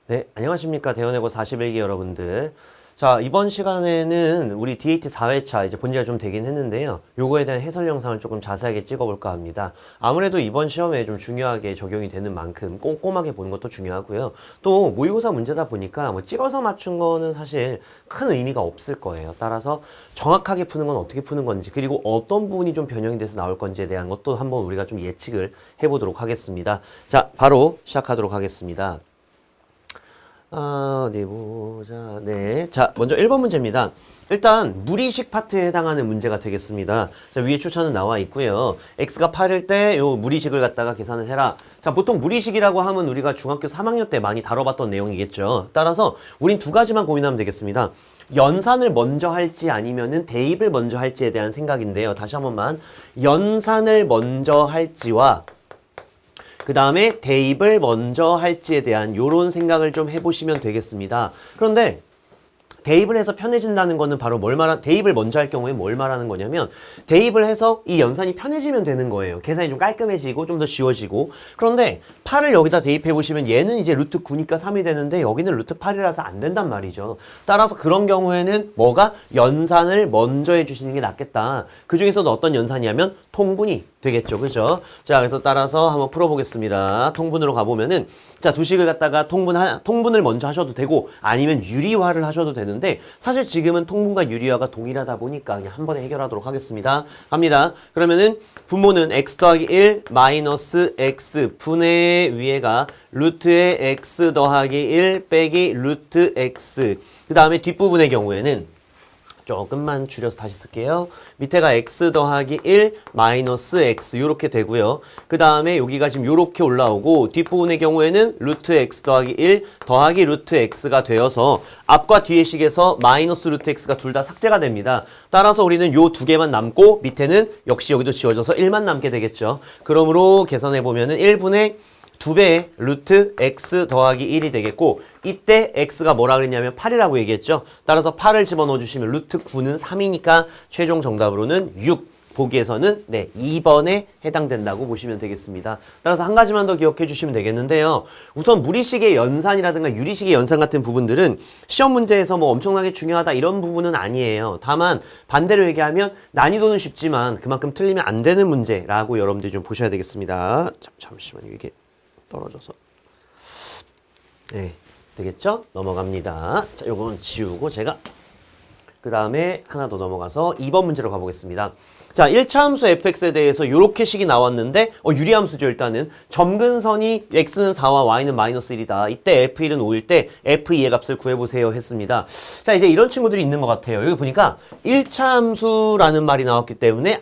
네, 안녕하십니까. 대원외고 41기 여러분들. 자, 이번 시간에는 우리 DAT 4회차 이제 본 지가 좀 되긴 했는데요. 요거에 대한 해설 영상을 조금 자세하게 찍어볼까 합니다. 아무래도 이번 시험에 좀 중요하게 적용이 되는 만큼 꼼꼼하게 보는 것도 중요하고요. 또 모의고사 문제다 보니까 뭐 찍어서 맞춘 거는 사실 큰 의미가 없을 거예요. 따라서 정확하게 푸는 건 어떻게 푸는 건지, 그리고 어떤 부분이 좀 변형이 돼서 나올 건지에 대한 것도 한번 우리가 좀 예측을 해보도록 하겠습니다. 자, 바로 시작하도록 하겠습니다. 어디 보자. 네. 자, 먼저 1번 문제입니다. 일단 무리식 파트에 해당하는 문제가 되겠습니다. 자, 위에 추천은 나와 있고요. x가 8일 때 요 무리식을 갖다가 계산을 해라. 자, 보통 무리식이라고 하면 우리가 중학교 3학년 때 많이 다뤄봤던 내용이겠죠. 따라서 우린 두 가지만 고민하면 되겠습니다. 연산을 먼저 할지 아니면은 대입을 먼저 할지에 대한 생각인데요. 다시 한 번만. 연산을 먼저 할지와 그 다음에 대입을 먼저 할지에 대한 요런 생각을 좀 해보시면 되겠습니다. 그런데 대입을 해서 편해진다는 거는 바로 대입을 먼저 할 경우에 뭘 말하는 거냐면, 대입을 해서 이 연산이 편해지면 되는 거예요. 계산이 좀 깔끔해지고 좀 더 쉬워지고. 그런데 8을 여기다 대입해 보시면 얘는 이제 루트 9니까 3이 되는데 여기는 루트 8이라서 안 된단 말이죠. 따라서 그런 경우에는 뭐가 연산을 먼저 해주시는 게 낫겠다. 그 중에서도 어떤 연산이냐면 통분이 되겠죠. 그죠? 자, 그래서 따라서 한번 풀어보겠습니다. 통분으로 가보면은, 자, 두 식을 갖다가 통분을 먼저 하셔도 되고, 아니면 유리화를 하셔도 되는데, 사실 지금은 통분과 유리화가 동일하다 보니까 그냥 한 번에 해결하도록 하겠습니다. 갑니다. 그러면은, 분모는 x 더하기 1 마이너스 x 분의 위에가 루트의 x 더하기 1 빼기 루트 x. 그 다음에 뒷부분의 경우에는 조금만 줄여서 다시 쓸게요. 밑에가 x 더하기 1 마이너스 x 요렇게 되고요. 그 다음에 여기가 지금 요렇게 올라오고, 뒷부분의 경우에는 루트 x 더하기 1 더하기 루트 x가 되어서 앞과 뒤의 식에서 마이너스 루트 x가 둘 다 삭제가 됩니다. 따라서 우리는 요 두 개만 남고 밑에는 역시 여기도 지워져서 1만 남게 되겠죠. 그러므로 계산해보면은 1분의 2배의 루트 x 더하기 1이 되겠고, 이때 x가 뭐라 그랬냐면 8이라고 얘기했죠. 따라서 8을 집어넣어 주시면 루트 9는 3이니까 최종 정답으로는 6. 보기에서는 네, 2번에 해당된다고 보시면 되겠습니다. 따라서 한 가지만 더 기억해 주시면 되겠는데요. 우선 무리식의 연산이라든가 유리식의 연산 같은 부분들은 시험 문제에서 뭐 엄청나게 중요하다 이런 부분은 아니에요. 다만 반대로 얘기하면 난이도는 쉽지만 그만큼 틀리면 안 되는 문제라고 여러분들이 좀 보셔야 되겠습니다. 잠시만요. 이게 떨어져서. 네, 되겠죠? 넘어갑니다. 자, 요건 지우고 제가 그 다음에 하나 더 넘어가서 2번 문제로 가보겠습니다. 자, 1차 함수 fx에 대해서 이렇게 식이 나왔는데 유리함수죠. 일단은 점근선이 x는 4와 y는 마이너스 1이다. 이때 f1은 5일 때 f2의 값을 구해보세요 했습니다. 자, 이제 이런 친구들이 있는 것 같아요. 여기 보니까 1차 함수라는 말이 나왔기 때문에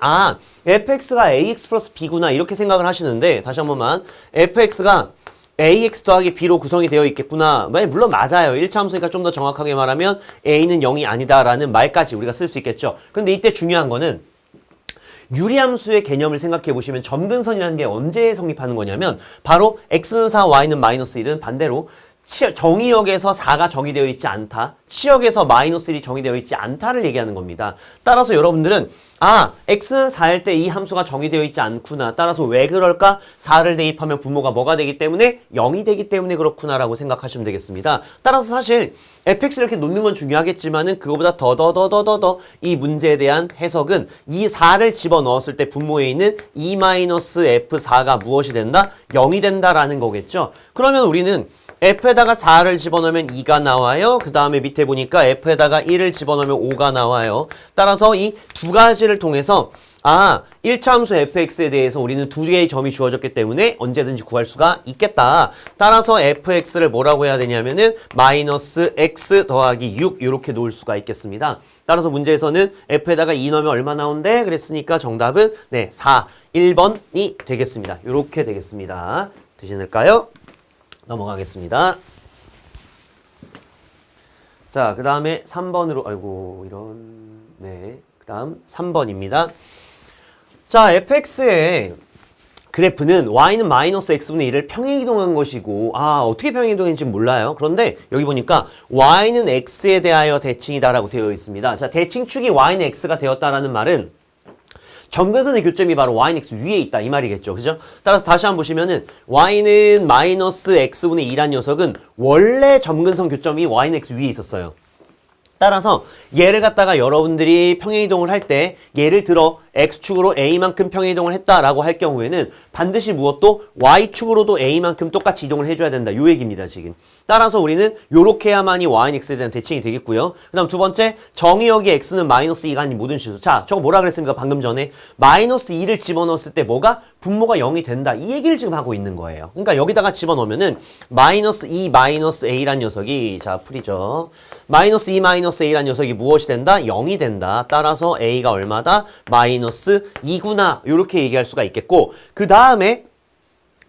fx가 ax 플러스 b구나 이렇게 생각을 하시는데, 다시 한 번만, fx가 ax 더하기 b로 구성이 되어 있겠구나. 물론 맞아요. 1차 함수니까 좀 더 정확하게 말하면 a는 0이 아니다라는 말까지 우리가 쓸 수 있겠죠. 근데 이때 중요한 거는 유리함수의 개념을 생각해 보시면 점근선이라는 게 언제 성립하는 거냐면, 바로 x는 4, y는 마이너스 1은 반대로 정의역에서 4가 정의되어 있지 않다, 치역에서 마이너스 1이 정의되어 있지 않다를 얘기하는 겁니다. 따라서 여러분들은 x는 4일 때 이 함수가 정의되어 있지 않구나. 따라서 왜 그럴까? 4를 대입하면 분모가 뭐가 되기 때문에 0이 되기 때문에 그렇구나라고 생각하시면 되겠습니다. 따라서 사실 fx를 이렇게 놓는 건 중요하겠지만은 그거보다 더 이 문제에 대한 해석은 이 4를 집어넣었을 때 분모에 있는 2-f4가 무엇이 된다? 0이 된다라는 거겠죠. 그러면 우리는 f에다가 4를 집어넣으면 2가 나와요. 그 다음에 밑에 보니까 f에다가 1을 집어넣으면 5가 나와요. 따라서 이 두 가지를 통해서 1차 함수 fx에 대해서 우리는 두 개의 점이 주어졌기 때문에 언제든지 구할 수가 있겠다. 따라서 fx를 뭐라고 해야 되냐면은 마이너스 x 더하기 6 이렇게 놓을 수가 있겠습니다. 따라서 문제에서는 f에다가 2 넣으면 얼마 나온대? 그랬으니까 정답은 네, 4, 1번이 되겠습니다. 이렇게 되겠습니다. 되시는까요? 넘어가겠습니다. 자, 그 다음에 3번으로, 그 다음 3번입니다. 자, fx의 그래프는 y는 마이너스 x분의 1을 평행이동한 것이고, 어떻게 평행이동했는지 몰라요. 그런데 여기 보니까 y는 x에 대하여 대칭이다라고 되어 있습니다. 자, 대칭축이 y는 x가 되었다라는 말은 점근선의 교점이 바로 y는 x 위에 있다 이 말이겠죠. 그죠? 따라서 다시 한번 보시면은 y는 마이너스 x분의 2란 녀석은 원래 점근선 교점이 y는 x 위에 있었어요. 따라서 얘를 갖다가 여러분들이 평행이동을 할 때 예를 들어 x축으로 a만큼 평행이동을 했다라고 할 경우에는 반드시 무엇도 y축으로도 a만큼 똑같이 이동을 해줘야 된다. 요 얘기입니다, 지금. 따라서 우리는 요렇게 해야만이 y는 x에 대한 대칭이 되겠고요. 그 다음 두 번째, 정의역의 x는 마이너스 2가 아닌 모든 실수. 자, 저거 뭐라 그랬습니까? 방금 전에 마이너스 2를 집어넣었을 때 뭐가? 분모가 0이 된다. 이 얘기를 지금 하고 있는 거예요. 그러니까 여기다가 집어넣으면은 마이너스 2 마이너스 a란 녀석이, 자, 풀이죠. 마이너스 2 마이너스 a란 녀석이 무엇이 된다? 0이 된다. 따라서 a가 얼마다? 마이너스 2구나. 이렇게 얘기할 수가 있겠고, 그 다음에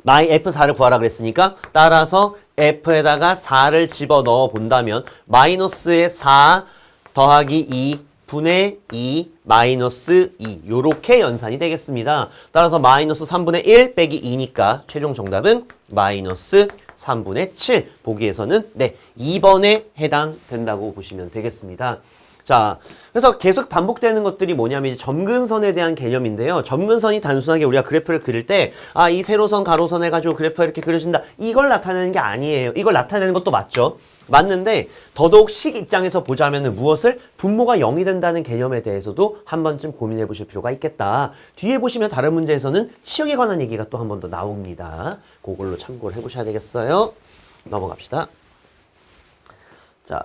F4를 구하라 그랬으니까 따라서 F에다가 4를 집어넣어 본다면 마이너스의 4 더하기 2 분의 2 마이너스 2 요렇게 연산이 되겠습니다. 따라서 마이너스 3분의 1 빼기 2니까 최종 정답은 마이너스 3분의 7 보기에서는 네 2번에 해당된다고 보시면 되겠습니다. 자, 그래서 계속 반복되는 것들이 뭐냐면 이제 점근선에 대한 개념인데요. 점근선이 단순하게 우리가 그래프를 그릴 때, 아, 이 세로선, 가로선 해가지고 그래프가 이렇게 그려진다. 이걸 나타내는 게 아니에요. 이걸 나타내는 것도 맞죠. 맞는데, 더더욱 식 입장에서 보자면은 무엇을? 분모가 0이 된다는 개념에 대해서도 한 번쯤 고민해 보실 필요가 있겠다. 뒤에 보시면 다른 문제에서는 치역에 관한 얘기가 또 한 번 더 나옵니다. 그걸로 참고를 해 보셔야 되겠어요. 넘어갑시다. 자,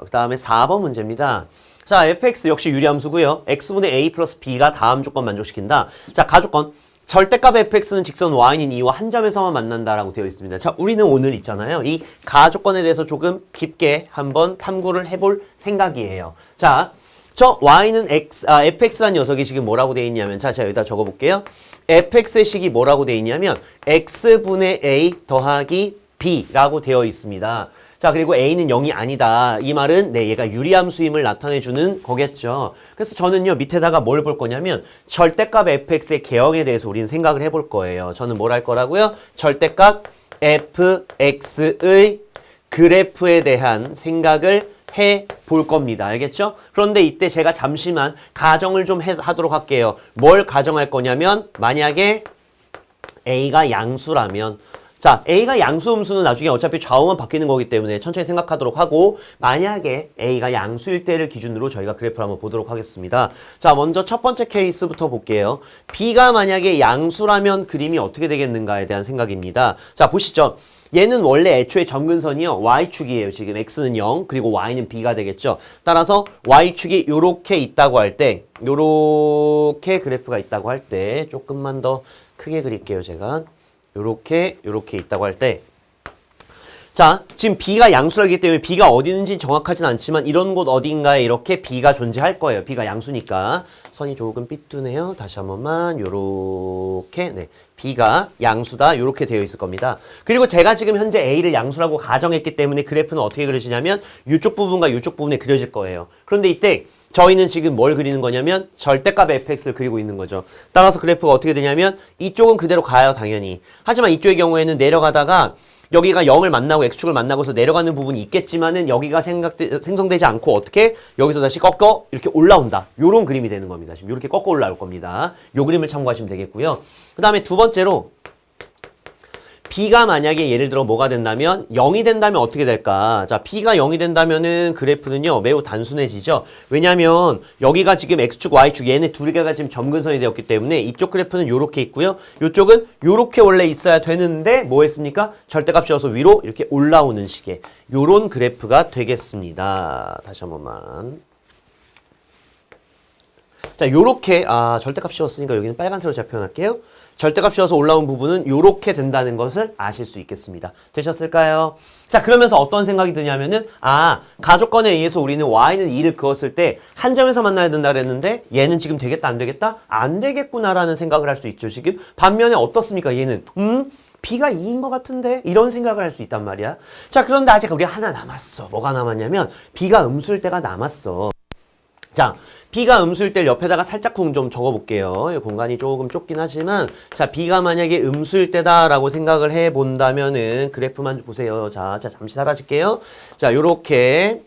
그 다음에 4번 문제입니다. 자, fx 역시 유리함수고요. x분의 a 플러스 b가 다음 조건 만족시킨다. 자, 가조건. 절대값 fx는 직선 y는 2와 한 점에서만 만난다라고 되어 있습니다. 자, 우리는 오늘 있잖아요. 이 가조건에 대해서 조금 깊게 한번 탐구를 해볼 생각이에요. 자, 저 y는 fx란 녀석이 지금 뭐라고 되어 있냐면, 자, 제가 여기다 적어볼게요. fx의 식이 뭐라고 되어 있냐면 x분의 a 더하기 b라고 되어 있습니다. 자, 그리고 a는 0이 아니다. 이 말은 네, 얘가 유리함수임을 나타내주는 거겠죠. 그래서 저는요, 밑에다가 뭘 볼 거냐면 절대값 fx의 개형에 대해서 우리는 생각을 해볼 거예요. 저는 뭘 할 거라고요? 절대값 fx의 그래프에 대한 생각을 해볼 겁니다. 알겠죠? 그런데 이때 제가 잠시만 가정을 좀 하도록 할게요. 뭘 가정할 거냐면 만약에 a가 양수라면, 자, a가 양수 음수는 나중에 어차피 좌우만 바뀌는 거기 때문에 천천히 생각하도록 하고, 만약에 a가 양수일 때를 기준으로 저희가 그래프를 한번 보도록 하겠습니다. 자, 먼저 첫 번째 케이스부터 볼게요. b가 만약에 양수라면 그림이 어떻게 되겠는가에 대한 생각입니다. 자, 보시죠. 얘는 원래 애초에 점근선이요. y축이에요. 지금 x는 0, 그리고 y는 b가 되겠죠. 따라서 y축이 요렇게 있다고 할 때, 요렇게 그래프가 있다고 할 때, 조금만 더 크게 그릴게요, 제가. 요렇게 있다고 할 때, 자, 지금 b가 양수라기 때문에 b가 어디 있는지 정확하진 않지만 이런 곳 어딘가에 이렇게 b가 존재할 거예요. b가 양수니까. 선이 조금 삐뚤네요. 다시 한 번만 요렇게, 네, b가 양수다 요렇게 되어 있을 겁니다. 그리고 제가 지금 현재 a를 양수라고 가정했기 때문에 그래프는 어떻게 그려지냐면 이쪽 부분과 이쪽 부분에 그려질 거예요. 그런데 이때 저희는 지금 뭘 그리는 거냐면 절대값 fx를 그리고 있는 거죠. 따라서 그래프가 어떻게 되냐면 이쪽은 그대로 가요, 당연히. 하지만 이쪽의 경우에는 내려가다가 여기가 0을 만나고 x축을 만나고서 내려가는 부분이 있겠지만은 여기가 생성되지 않고 어떻게 여기서 다시 꺾어 이렇게 올라온다. 요런 그림이 되는 겁니다. 지금 이렇게 꺾어 올라올 겁니다. 요 그림을 참고하시면 되겠고요. 그 다음에 두 번째로 b가 만약에 예를 들어 뭐가 된다면 0이 된다면 어떻게 될까? 자, b가 0이 된다면은 그래프는요 매우 단순해지죠. 왜냐면 여기가 지금 x축 y축 얘네 두 개가 지금 점근선이 되었기 때문에 이쪽 그래프는 요렇게 있고요. 요쪽은 요렇게 원래 있어야 되는데 뭐 했습니까? 절대값이어서 위로 이렇게 올라오는 식의 요런 그래프가 되겠습니다. 다시 한 번만. 자, 요렇게 절대값 씌웠으니까 여기는 빨간색으로 제가 표현할게요. 절대값 씌워서 올라온 부분은 요렇게 된다는 것을 아실 수 있겠습니다. 되셨을까요? 자, 그러면서 어떤 생각이 드냐면은 가조건에 의해서 우리는 y는 2를 그었을 때 한 점에서 만나야 된다 그랬는데 얘는 지금 되겠다 안 되겠다? 안 되겠구나라는 생각을 할 수 있죠. 지금 반면에 어떻습니까? 얘는 b가 2인 것 같은데? 이런 생각을 할 수 있단 말이야. 자, 그런데 아직 우리가 하나 남았어. 뭐가 남았냐면 b가 음수일 때가 남았어. 자, b가 음수일 때 옆에다가 살짝 좀 적어볼게요. 공간이 조금 좁긴 하지만 자, b가 만약에 음수일 때다라고 생각을 해본다면은 그래프만 보세요. 자, 잠시 사라질게요. 자, 요렇게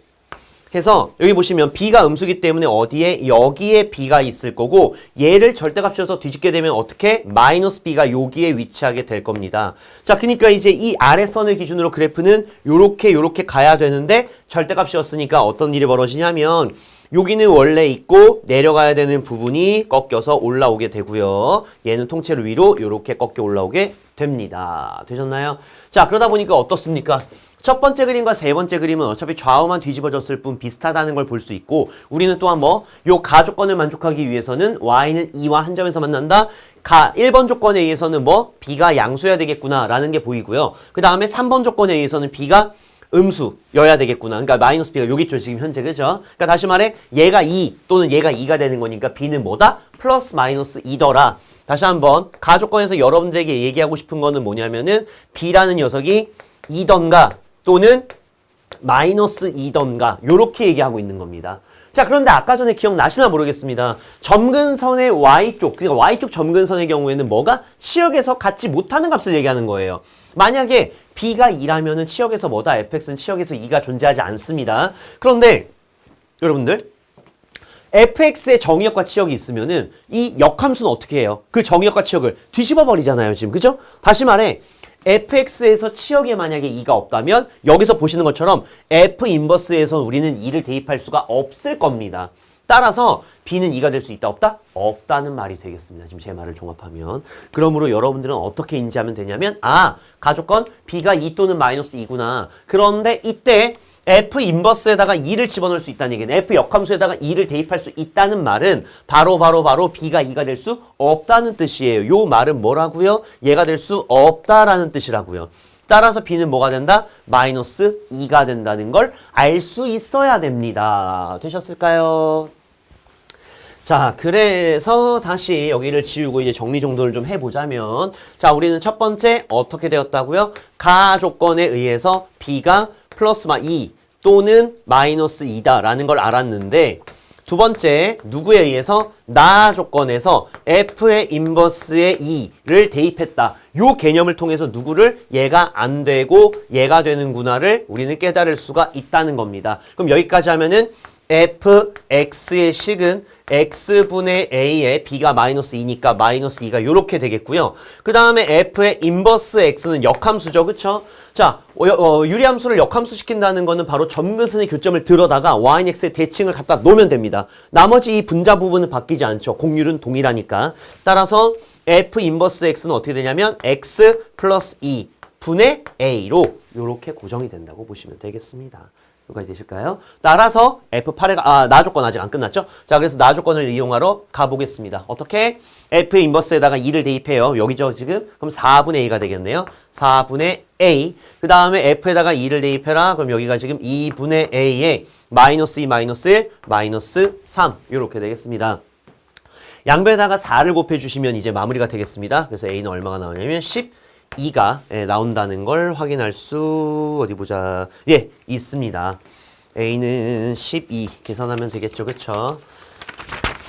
해서 여기 보시면 B가 음수기 때문에 어디에? 여기에 B가 있을 거고 얘를 절대값이어서 뒤집게 되면 어떻게? 마이너스 B가 여기에 위치하게 될 겁니다. 자, 그러니까 이제 이 아래선을 기준으로 그래프는 요렇게 가야 되는데 절대값이었으니까 어떤 일이 벌어지냐면 여기는 원래 있고 내려가야 되는 부분이 꺾여서 올라오게 되고요. 얘는 통째로 위로 요렇게 꺾여 올라오게 됩니다. 되셨나요? 자, 그러다 보니까 어떻습니까? 첫 번째 그림과 세 번째 그림은 어차피 좌우만 뒤집어졌을 뿐 비슷하다는 걸 볼 수 있고 우리는 또한 요 가조건을 만족하기 위해서는 y는 2와 한 점에서 만난다. 1번 조건에 의해서는 b가 양수여야 되겠구나 라는 게 보이고요. 그 다음에 3번 조건에 의해서는 b가 음수여야 되겠구나. 그러니까 마이너스 b가 여기 있죠. 지금 현재. 그죠? 그러니까 다시 말해 얘가 2 또는 얘가 2가 되는 거니까 b는 뭐다? 플러스 마이너스 2더라. 다시 한번 가조건에서 여러분들에게 얘기하고 싶은 거는 뭐냐면은 b라는 녀석이 2던가 또는 마이너스 2던가 요렇게 얘기하고 있는 겁니다. 자, 그런데 아까 전에 기억나시나 모르겠습니다. 점근선의 y쪽, 그러니까 y쪽 점근선의 경우에는 뭐가? 치역에서 같지 못하는 값을 얘기하는 거예요. 만약에 b가 2라면은 치역에서 뭐다? fx는 치역에서 2가 존재하지 않습니다. 그런데 여러분들 fx의 정의역과 치역이 있으면은 이 역함수는 어떻게 해요? 그 정의역과 치역을 뒤집어 버리잖아요, 지금. 그죠? 다시 말해 fx에서 치역에 만약에 2가 없다면 여기서 보시는 것처럼 f 인버스에서 우리는 2를 대입할 수가 없을 겁니다. 따라서 b는 2가 될 수 있다 없다? 없다는 말이 되겠습니다. 지금 제 말을 종합하면. 그러므로 여러분들은 어떻게 인지하면 되냐면 가조건 b가 2 또는 마이너스 2구나. 그런데 이때 f 인버스에다가 2를 집어넣을 수 있다는 얘기는 f 역함수에다가 2를 대입할 수 있다는 말은 바로 b가 2가 될 수 없다는 뜻이에요. 요 말은 뭐라고요? 얘가 될 수 없다라는 뜻이라고요. 따라서 b는 뭐가 된다? 마이너스 2가 된다는 걸 알 수 있어야 됩니다. 되셨을까요? 자, 그래서 다시 여기를 지우고 이제 정리정돈을 좀 해보자면 자, 우리는 첫 번째 어떻게 되었다고요? 가조건에 의해서 b가 플러스 2 또는 마이너스 2다라는 걸 알았는데 두 번째 누구에 의해서 나 조건에서 f의 인버스에 2를 대입했다. 요 개념을 통해서 누구를 얘가 안 되고 얘가 되는구나를 우리는 깨달을 수가 있다는 겁니다. 그럼 여기까지 하면은 fx의 식은 x분의 a에 b가 마이너스 2니까 마이너스 2가 요렇게 되겠고요. 그 다음에 f의 인버스 x는 역함수죠. 그쵸? 자, 유리함수를 역함수 시킨다는 거는 바로 점근선의 교점을 들어다가 y는 x의 대칭을 갖다 놓으면 됩니다. 나머지 이 분자 부분은 바뀌지 않죠. 공률은 동일하니까. 따라서 f 인버스 x는 어떻게 되냐면 x 플러스 2 분의 a로 요렇게 고정이 된다고 보시면 되겠습니다. 여기까지 되실까요? 따라서 F8의 나 조건 아직 안 끝났죠? 자, 그래서 나 조건을 이용하러 가보겠습니다. 어떻게? F 인버스에다가 2를 대입해요. 여기죠, 지금? 그럼 4분의 A가 되겠네요. 4분의 A. 그 다음에 F에다가 2를 대입해라. 그럼 여기가 지금 2분의 A에 마이너스 2, 마이너스 1, 마이너스 3. 이렇게 되겠습니다. 양변에다가 4를 곱해주시면 이제 마무리가 되겠습니다. 그래서 A는 얼마가 나오냐면 12가 나온다는 걸 확인할 수 어디 보자. 예, 있습니다. A는 12 계산하면 되겠죠. 그쵸?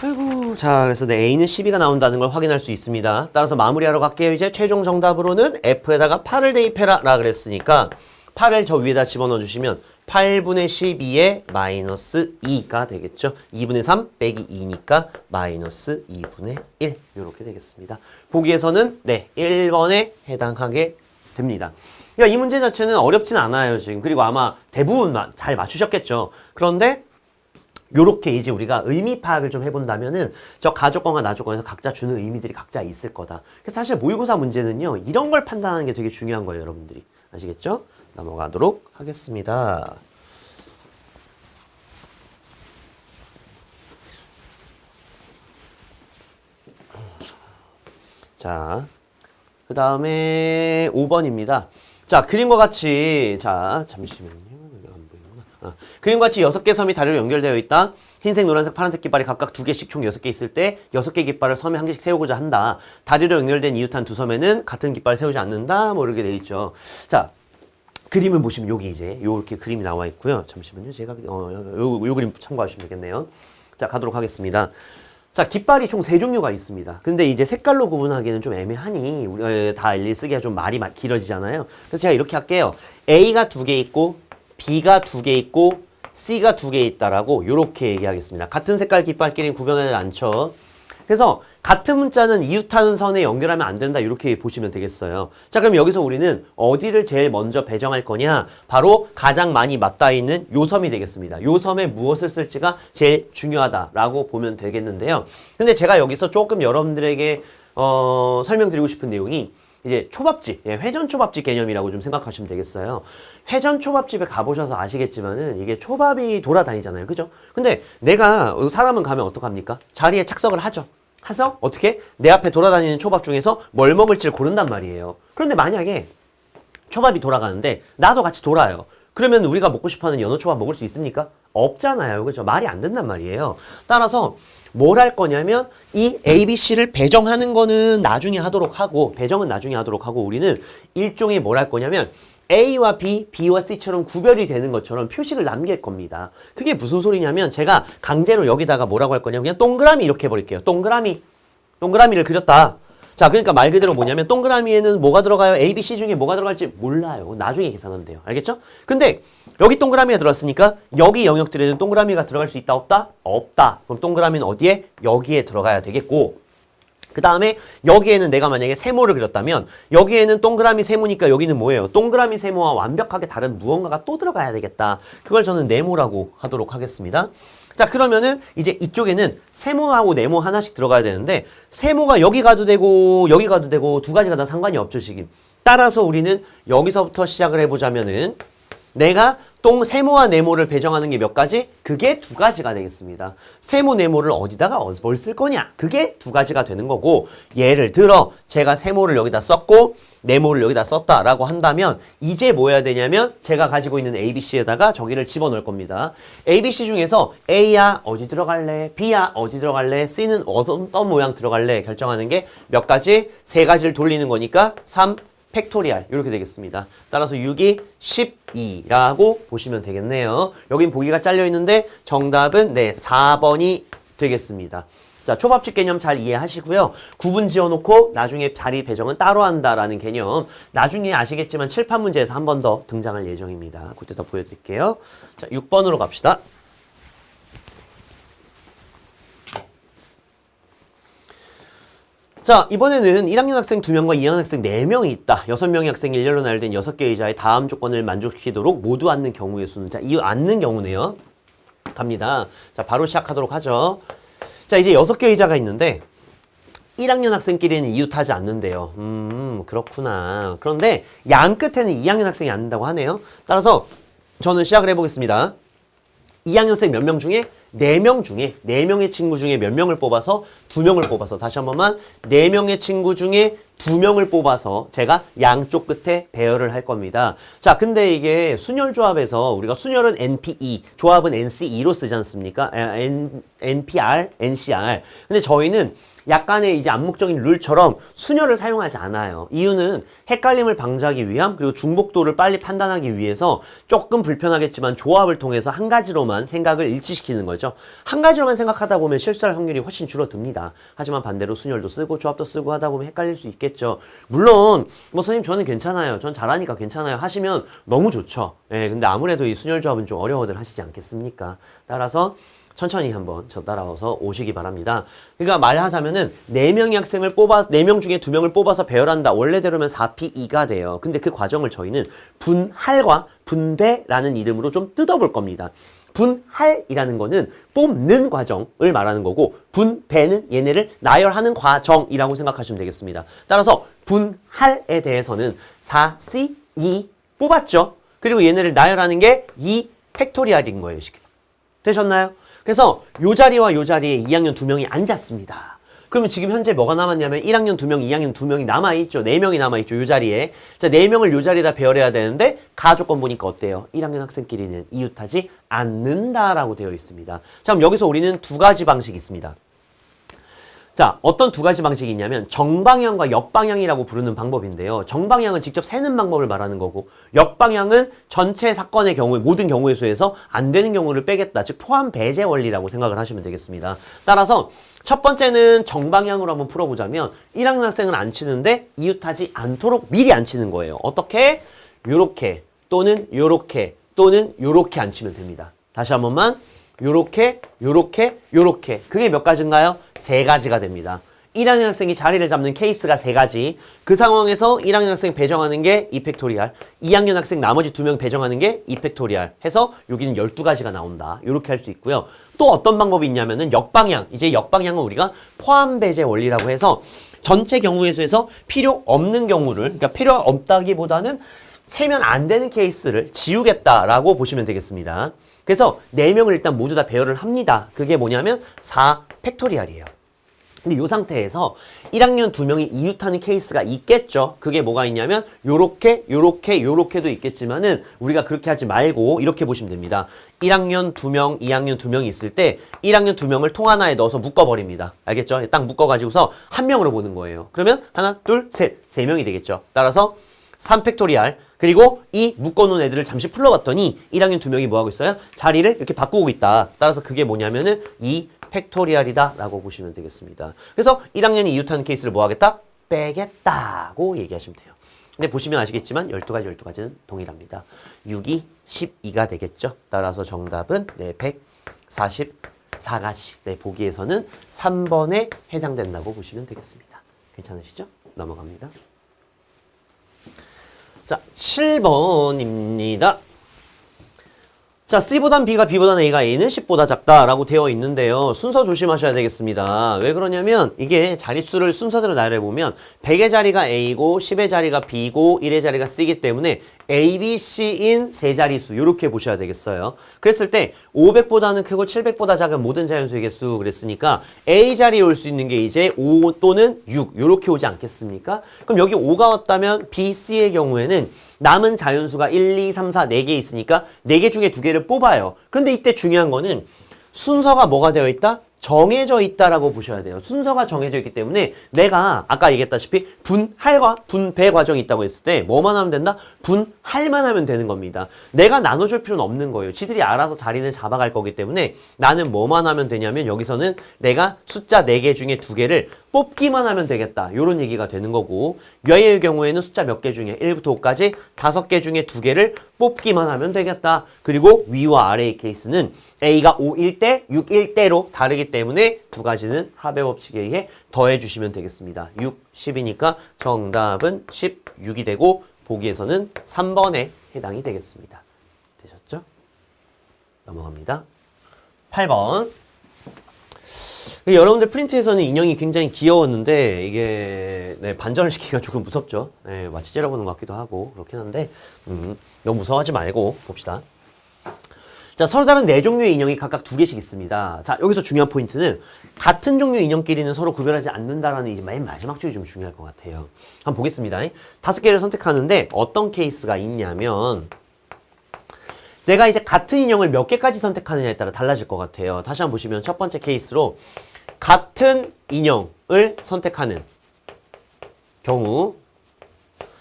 아이고, 자, 그래서 A는 12가 나온다는 걸 확인할 수 있습니다. 따라서 마무리하러 갈게요. 이제 최종 정답으로는 F에다가 8을 대입해라 라 그랬으니까 8을 저 위에다 집어넣어 주시면 8분의 12에 마이너스 2가 되겠죠. 2분의 3 빼기 2니까 마이너스 2분의 1 이렇게 되겠습니다. 보기에서는 네 1번에 해당하게 됩니다. 그러니까 이 문제 자체는 어렵진 않아요. 지금. 그리고 아마 대부분 잘 맞추셨겠죠. 그런데 요렇게 이제 우리가 의미 파악을 좀 해본다면은 저 가조건과 나조건에서 각자 주는 의미들이 각자 있을 거다. 그래서 사실 모의고사 문제는요. 이런 걸 판단하는 게 되게 중요한 거예요. 여러분들이. 아시겠죠? 넘어가도록 하겠습니다. 자, 그 다음에 5번입니다. 자, 그림과 같이, 자, 잠시만요. 안 보이구나. 그림과 같이 6개 섬이 다리로 연결되어 있다. 흰색, 노란색, 파란색 깃발이 각각 2개씩 총 6개 있을 때 6개 깃발을 섬에 1개씩 세우고자 한다. 다리로 연결된 이웃한 두 섬에는 같은 깃발을 세우지 않는다. 뭐 이렇게 돼 있죠. 자, 그림을 보시면 여기 이제 요렇게 그림이 나와 있고요. 잠시만요. 제가 요 그림 참고하시면 되겠네요. 자, 가도록 하겠습니다. 자, 깃발이 총 3종류가 있습니다. 근데 이제 색깔로 구분하기는 좀 애매하니 우리 다 일일이 쓰기가 좀 말이 길어지잖아요. 그래서 제가 이렇게 할게요. A가 2개 있고 B가 2개 있고 C가 두 개 있다라고 이렇게 얘기하겠습니다. 같은 색깔 깃발끼리는 구별하지 않죠. 그래서 같은 문자는 이웃하는 선에 연결하면 안 된다 이렇게 보시면 되겠어요. 자, 그럼 여기서 우리는 어디를 제일 먼저 배정할 거냐? 바로 가장 많이 맞닿아 있는 요 섬이 되겠습니다. 요 섬에 무엇을 쓸지가 제일 중요하다라고 보면 되겠는데요. 근데 제가 여기서 조금 여러분들에게 설명드리고 싶은 내용이 이제 초밥집, 회전 초밥집 개념이라고 좀 생각하시면 되겠어요. 회전 초밥집에 가보셔서 아시겠지만은 이게 초밥이 돌아다니잖아요. 그죠? 근데 내가 사람은 가면 어떡합니까? 자리에 착석을 하죠. 해서 어떻게? 내 앞에 돌아다니는 초밥 중에서 뭘 먹을지를 고른단 말이에요. 그런데 만약에 초밥이 돌아가는데 나도 같이 돌아요. 그러면 우리가 먹고 싶어하는 연어초밥 먹을 수 있습니까? 없잖아요. 그죠? 말이 안 된단 말이에요. 따라서 뭘 할 거냐면 이 A, B, C를 배정하는 거는 나중에 하도록 하고 배정은 나중에 하도록 하고 우리는 일종의 뭘 할 거냐면 A와 B, B와 C처럼 구별이 되는 것처럼 표식을 남길 겁니다. 그게 무슨 소리냐면 제가 강제로 여기다가 뭐라고 할 거냐면 그냥 동그라미 이렇게 해버릴게요. 동그라미를 그렸다. 자, 그러니까 말 그대로 뭐냐면 동그라미에는 뭐가 들어가요? A, B, C 중에 뭐가 들어갈지 몰라요. 나중에 계산하면 돼요. 알겠죠? 근데 여기 동그라미가 들어왔으니까 여기 영역들에는 동그라미가 들어갈 수 있다 없다? 없다. 그럼 동그라미는 어디에? 여기에 들어가야 되겠고 그 다음에 여기에는 내가 만약에 세모를 그렸다면 여기에는 동그라미 세모니까 여기는 뭐예요? 동그라미 세모와 완벽하게 다른 무언가가 또 들어가야 되겠다. 그걸 저는 네모라고 하도록 하겠습니다. 자, 그러면은 이제 이쪽에는 세모하고 네모 하나씩 들어가야 되는데 세모가 여기 가도 되고 여기 가도 되고 두 가지가 다 상관이 없죠, 지금. 따라서 우리는 여기서부터 시작을 해보자면은 내가 세모와 네모를 배정하는 게 몇 가지? 그게 두 가지가 되겠습니다. 세모, 네모를 어디다가 뭘 쓸 거냐? 그게 두 가지가 되는 거고 예를 들어 제가 세모를 여기다 썼고 네모를 여기다 썼다라고 한다면 이제 뭐 해야 되냐면 제가 가지고 있는 A, B, C에다가 저기를 집어넣을 겁니다. A, B, C 중에서 A야 어디 들어갈래? B야 어디 들어갈래? C는 어떤 모양 들어갈래? 결정하는 게 몇 가지? 세 가지를 돌리는 거니까 3 팩토리얼 이렇게 되겠습니다. 따라서 6이 12라고 보시면 되겠네요. 여긴 보기가 잘려 있는데 정답은 네 4번이 되겠습니다. 자, 초밥집 개념 잘 이해하시고요. 구분 지어놓고 나중에 자리 배정은 따로 한다라는 개념 나중에 아시겠지만 칠판 문제에서 한 번 더 등장할 예정입니다. 그때 더 보여드릴게요. 자, 6번으로 갑시다. 자, 이번에는 1학년 학생 2명과 2학년 학생 4명이 있다. 6명의 학생이 일렬로 나열된 6개의 의자의 다음 조건을 만족시키도록 모두 앉는 경우의 수는 자, 이 앉는 경우네요. 갑니다. 자, 바로 시작하도록 하죠. 자, 이제 6개의 의자가 있는데 1학년 학생끼리는 이웃하지 않는데요. 그렇구나. 그런데 양 끝에는 2학년 학생이 앉는다고 하네요. 따라서 저는 시작을 해보겠습니다. 2학년생 몇 명 중에? 4명 중에 4명의 친구 중에 몇 명을 뽑아서 2명을 뽑아서 다시 한 번만 4명의 친구 중에 2명을 뽑아서 제가 양쪽 끝에 배열을 할 겁니다. 자, 근데 이게 순열 조합에서 우리가 순열은 NPE, 조합은 NCE로 쓰지 않습니까? NPR, NCR. 근데 저희는 약간의 이제 암묵적인 룰처럼 순열을 사용하지 않아요. 이유는 헷갈림을 방지하기 위함 그리고 중복도를 빨리 판단하기 위해서 조금 불편하겠지만 조합을 통해서 한 가지로만 생각을 일치시키는 거죠. 한 가지로만 생각하다 보면 실수할 확률이 훨씬 줄어듭니다. 하지만 반대로 순열도 쓰고 조합도 쓰고 하다 보면 헷갈릴 수 있겠죠. 물론 뭐 선생님 저는 괜찮아요. 전 잘하니까 괜찮아요. 하시면 너무 좋죠. 예, 근데 아무래도 이 순열 조합은 좀 어려워들 하시지 않겠습니까? 따라서 천천히 한번 저 따라와서 오시기 바랍니다. 그러니까 말하자면은 4명의 학생을 4명 중에 2명을 뽑아서 배열한다. 원래대로면 4P2가 돼요. 근데 그 과정을 저희는 분할과 분배라는 이름으로 좀 뜯어볼 겁니다. 분할이라는 거는 뽑는 과정을 말하는 거고 분배는 얘네를 나열하는 과정이라고 생각하시면 되겠습니다. 따라서 분할에 대해서는 4C2 뽑았죠. 그리고 얘네를 나열하는 게 2 팩토리얼인 거예요. 되셨나요? 그래서 요 자리와 요 자리에 2학년 2명이 앉았습니다. 그러면 지금 현재 뭐가 남았냐면 1학년 2명, 2학년 2명이 남아있죠. 4명이 남아있죠. 요 자리에. 자, 4명을 요 자리에다 배열해야 되는데 가조건 보니까 어때요? 1학년 학생끼리는 이웃하지 않는다라고 되어 있습니다. 자, 그럼 여기서 우리는 두 가지 방식이 있습니다. 자, 어떤 두 가지 방식이 있냐면 정방향과 역방향이라고 부르는 방법인데요. 정방향은 직접 세는 방법을 말하는 거고 역방향은 전체 사건의 경우에 모든 경우의 수에서 안 되는 경우를 빼겠다. 즉 포함 배제 원리라고 생각을 하시면 되겠습니다. 따라서 첫 번째는 정방향으로 한번 풀어보자면 1학년 학생은 안 치는데 이웃하지 않도록 미리 안 치는 거예요. 어떻게? 요렇게 또는 요렇게 또는 요렇게 안 치면 됩니다. 다시 한 번만. 요렇게, 요렇게, 요렇게. 그게 몇 가지인가요? 3가지가 됩니다. 1학년 학생이 자리를 잡는 케이스가 3가지. 그 상황에서 1학년 학생 배정하는 게 2팩토리얼. 2학년 학생 나머지 2명 배정하는 게 2팩토리얼. 해서 여기는 12가지가 나온다. 이렇게 할 수 있고요. 또 어떤 방법이 있냐면은 역방향. 이제 역방향은 우리가 포함 배제 원리라고 해서 전체 경우의 수에서 필요 없는 경우를, 그러니까 필요 없다기보다는 세면 안 되는 케이스를 지우겠다라고 보시면 되겠습니다. 그래서 4명을 일단 모두 다 배열을 합니다. 그게 뭐냐면 4팩토리얼이에요. 근데 이 상태에서 1학년 2명이 이웃하는 케이스가 있겠죠. 그게 뭐가 있냐면 요렇게, 요렇게, 요렇게도 있겠지만은 우리가 그렇게 하지 말고 이렇게 보시면 됩니다. 1학년 2명, 2학년 2명이 있을 때 1학년 2명을 통 하나에 넣어서 묶어버립니다. 알겠죠? 딱 묶어가지고서 한 명으로 보는 거예요. 그러면 하나, 둘, 셋, 3명이 되겠죠. 따라서 3팩토리얼. 그리고 이 묶어놓은 애들을 잠시 풀러갔더니 1학년 2명이 뭐하고 있어요? 자리를 이렇게 바꾸고 있다. 따라서 그게 뭐냐면은 2팩토리얼이다 라고 보시면 되겠습니다. 그래서 1학년이 이웃하는 케이스를 뭐하겠다? 빼겠다고 얘기하시면 돼요. 근데 보시면 아시겠지만 12가지, 12가지는 동일합니다. 6이 12가 되겠죠. 따라서 정답은 네, 144가지. 네, 보기에서는 3번에 해당된다고 보시면 되겠습니다. 괜찮으시죠? 넘어갑니다. 자, 7번입니다. 자, C보단 B가 B보단 A가 A는 10보다 작다라고 되어 있는데요. 순서 조심하셔야 되겠습니다. 왜 그러냐면 이게 자릿수를 순서대로 나열해보면 100의 자리가 A고 10의 자리가 B고 1의 자리가 C이기 때문에 A, B, C인 세 자릿수 이렇게 보셔야 되겠어요. 그랬을 때 500보다는 크고 700보다 작은 모든 자연수의 개수 그랬으니까 A 자리에 올 수 있는 게 이제 5 또는 6 이렇게 오지 않겠습니까? 그럼 여기 5가 왔다면 B, C의 경우에는 남은 자연수가 1, 2, 3, 4, 4개 있으니까 4개 중에 2개를 뽑아요. 그런데 이때 중요한 거는 순서가 뭐가 되어 있다? 정해져 있다라고 보셔야 돼요. 순서가 정해져 있기 때문에 내가 아까 얘기했다시피 분할과 분배 과정이 있다고 했을 때 뭐만 하면 된다? 분할만 하면 되는 겁니다. 내가 나눠줄 필요는 없는 거예요. 지들이 알아서 자리는 잡아갈 거기 때문에 나는 뭐만 하면 되냐면 여기서는 내가 숫자 4개 중에 2개를 뽑기만 하면 되겠다. 이런 얘기가 되는 거고 유아의 경우에는 숫자 몇 개 중에 1부터 5까지 5개 중에 2개를 뽑기만 하면 되겠다. 그리고 위와 아래의 케이스는 A가 5일 때, 6일 때로 다르기 때문에 두 가지는 합의 법칙에 의해 더해 주시면 되겠습니다. 6, 10이니까 정답은 16이 되고 보기에서는 3번에 해당이 되겠습니다. 되셨죠? 넘어갑니다. 8번. 여러분들 프린트에서는 인형이 굉장히 귀여웠는데 이게 네, 반전을 시키기가 조금 무섭죠. 네, 마치 째려보는 것 같기도 하고 그렇긴 한데 너무 무서워하지 말고 봅시다. 자, 서로 다른 4종류의 인형이 각각 2개씩 있습니다. 자, 여기서 중요한 포인트는 같은 종류 인형끼리는 서로 구별하지 않는다라는 이 맨 마지막 줄이 좀 중요할 것 같아요. 한번 보겠습니다. 5개를 선택하는데 어떤 케이스가 있냐면 내가 이제 같은 인형을 몇 개까지 선택하느냐에 따라 달라질 것 같아요. 다시 한번 보시면 첫 번째 케이스로 같은 인형을 선택하는 경우,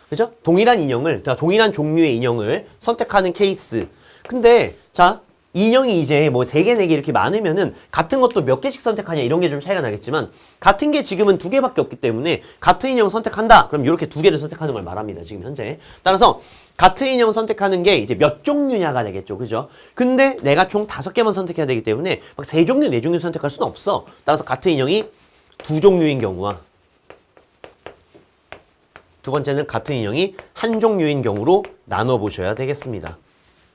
그죠? 동일한 인형을, 그러니까 동일한 종류의 인형을 선택하는 케이스. 근데 자, 인형이 이제 뭐 3개, 4개 이렇게 많으면은 같은 것도 몇 개씩 선택하냐 이런 게 좀 차이가 나겠지만 같은 게 지금은 2개밖에 없기 때문에 같은 인형 선택한다. 그럼 이렇게 2개를 선택하는 걸 말합니다. 지금 현재. 따라서 같은 인형 선택하는 게 이제 몇 종류냐가 되겠죠. 그죠? 근데 내가 총 5개만 선택해야 되기 때문에 막 3종류, 4종류 선택할 수는 없어. 따라서 같은 인형이 2종류인 경우와 두 번째는 같은 인형이 한 종류인 경우로 나눠 보셔야 되겠습니다.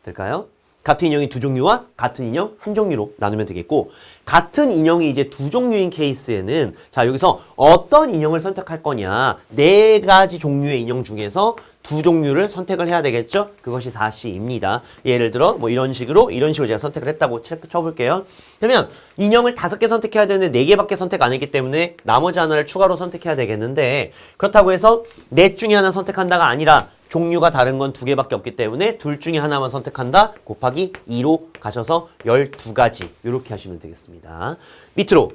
될까요? 같은 인형이 2종류와 같은 인형 한 종류로 나누면 되겠고 같은 인형이 이제 2종류인 케이스에는 자 여기서 어떤 인형을 선택할 거냐 4가지 종류의 인형 중에서 2종류를 선택을 해야 되겠죠? 그것이 4C입니다. 예를 들어 뭐 이런 식으로 제가 선택을 했다고 쳐볼게요. 그러면 인형을 5개 선택해야 되는데 4개밖에 선택 안 했기 때문에 나머지 하나를 추가로 선택해야 되겠는데 그렇다고 해서 넷 중에 하나 선택한다가 아니라 종류가 다른 건 2개밖에 없기 때문에 둘 중에 하나만 선택한다 곱하기 2로 가셔서 12가지 이렇게 하시면 되겠습니다. 밑으로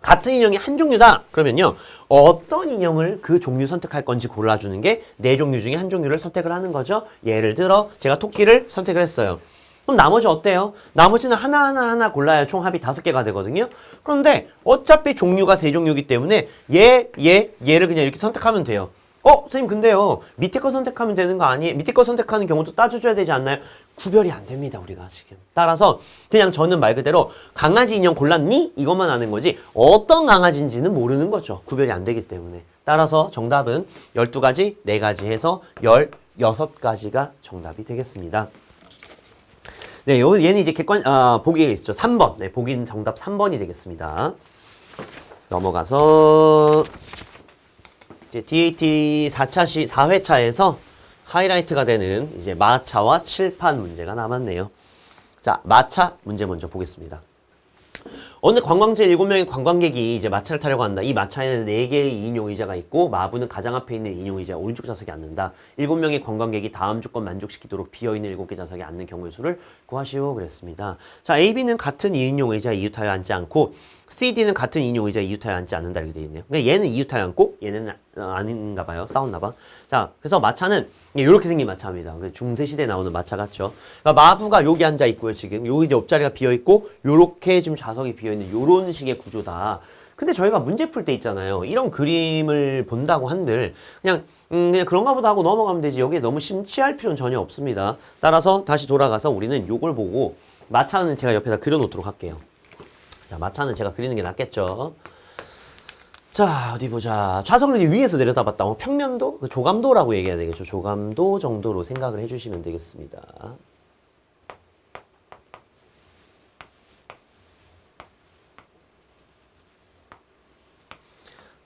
같은 인형이 한 종류다 그러면요 어떤 인형을 그 종류 선택할 건지 골라주는 게 4종류 중에 한 종류를 선택을 하는 거죠. 예를 들어 제가 토끼를 선택을 했어요. 그럼 나머지 어때요? 나머지는 하나하나 골라야 총 합이 5개가 되거든요. 그런데 어차피 종류가 3종류이기 때문에 얘를 그냥 이렇게 선택하면 돼요. 선생님 근데요 밑에 거 선택하면 되는 거 아니에요? 밑에 거 선택하는 경우도 따져줘야 되지 않나요? 구별이 안 됩니다 우리가 지금. 따라서 그냥 저는 말 그대로 강아지 인형 골랐니? 이것만 아는 거지 어떤 강아지인지는 모르는 거죠. 구별이 안 되기 때문에. 따라서 정답은 12가지, 4가지 해서 16가지가 정답이 되겠습니다. 네, 얘는 이제 보기가 있죠. 3번. 네, 보기는 정답 3번이 되겠습니다. 넘어가서 이제 DAT 4회차에서 하이라이트가 되는 이제 마차와 칠판 문제가 남았네요. 자, 마차 문제 먼저 보겠습니다. 어느 관광지 7명의 관광객이 이제 마차를 타려고 한다. 이 마차에는 4개의 2인용 의자가 있고 마부는 가장 앞에 있는 2인용 의자 오른쪽 좌석에 앉는다. 7명의 관광객이 다음 조건 만족시키도록 비어있는 7개 좌석에 앉는 경우의 수를 구하시오 그랬습니다. 자, AB는 같은 2인용 의자에 이유타여 앉지 않고 CD는 같은 2인용 의자에 이유타여 앉지 않는다 이렇게 되어 있네요. 그러니까 얘는 이유타여 앉고 얘는 아닌가 봐요. 싸웠나 봐. 자, 그래서 마차는 이렇게 생긴 마차입니다. 중세시대에 나오는 마차 같죠. 그러니까 마부가 여기 앉아 있고요. 지금 여기 이제 옆자리가 비어 있고 요렇게 지금 좌석이 비어 있는 요런 식의 구조다. 근데 저희가 문제 풀 때 있잖아요. 이런 그림을 본다고 한들 그냥 그런가 보다 하고 넘어가면 되지. 여기에 너무 심취할 필요는 전혀 없습니다. 따라서 다시 돌아가서 우리는 요걸 보고 마차는 제가 옆에다 그려놓도록 할게요. 자, 마차는 제가 그리는 게 낫겠죠. 자, 어디 보자. 좌석을 위에서 내려다 봤다. 평면도? 조감도라고 얘기해야 되겠죠. 조감도 정도로 생각을 해주시면 되겠습니다.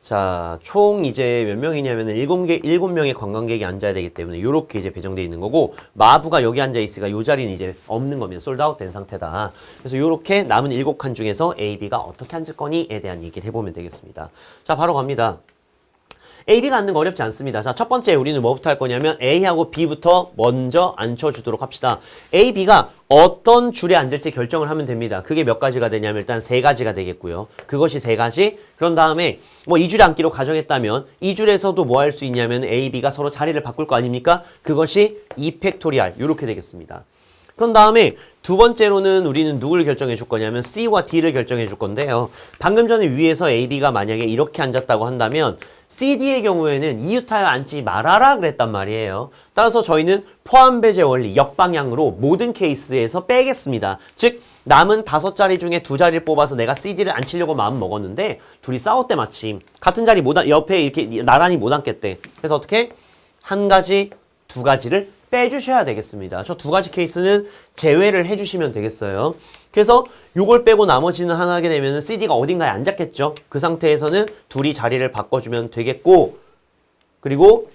자, 총 이제 몇 명이냐면은 7명의 관광객이 앉아야 되기 때문에 요렇게 이제 배정되어 있는 거고 마부가 여기 앉아 있으니까 요 자리는 이제 없는 겁니다. 솔드아웃 된 상태다. 그래서 요렇게 남은 7칸 중에서 A, B가 어떻게 앉을 거니에 대한 얘기를 해보면 되겠습니다. 자, 바로 갑니다. A, B가 앉는 거 어렵지 않습니다. 자, 첫 번째 우리는 뭐부터 할 거냐면 A하고 B부터 먼저 앉혀주도록 합시다. A, B가 어떤 줄에 앉을지 결정을 하면 됩니다. 그게 몇 가지가 되냐면 일단 3가지가 되겠고요. 그것이 3가지. 그런 다음에 뭐 이 줄에 앉기로 가정했다면 이 줄에서도 뭐 할 수 있냐면 A, B가 서로 자리를 바꿀 거 아닙니까? 그것이 2팩토리알 이렇게 되겠습니다. 그런 다음에 두 번째로는 우리는 누굴 결정해 줄 거냐면 C와 D를 결정해 줄 건데요. 방금 전에 위에서 A, B가 만약에 이렇게 앉았다고 한다면 CD의 경우에는 이유타여 앉지 말아라 그랬단 말이에요. 따라서 저희는 포함배제 원리 역방향으로 모든 케이스에서 빼겠습니다. 즉 남은 5자리 중에 2자리를 뽑아서 내가 CD를 앉히려고 마음 먹었는데 둘이 싸웠대 마침. 같은 자리 옆에 이렇게 나란히 못 앉겠대. 그래서 어떻게? 한 가지, 2가지를 빼주셔야 되겠습니다. 저 2가지 케이스는 제외를 해주시면 되겠어요. 그래서 요걸 빼고 나머지는 하나 하게 되면 CD가 어딘가에 앉았겠죠. 그 상태에서는 둘이 자리를 바꿔주면 되겠고 그리고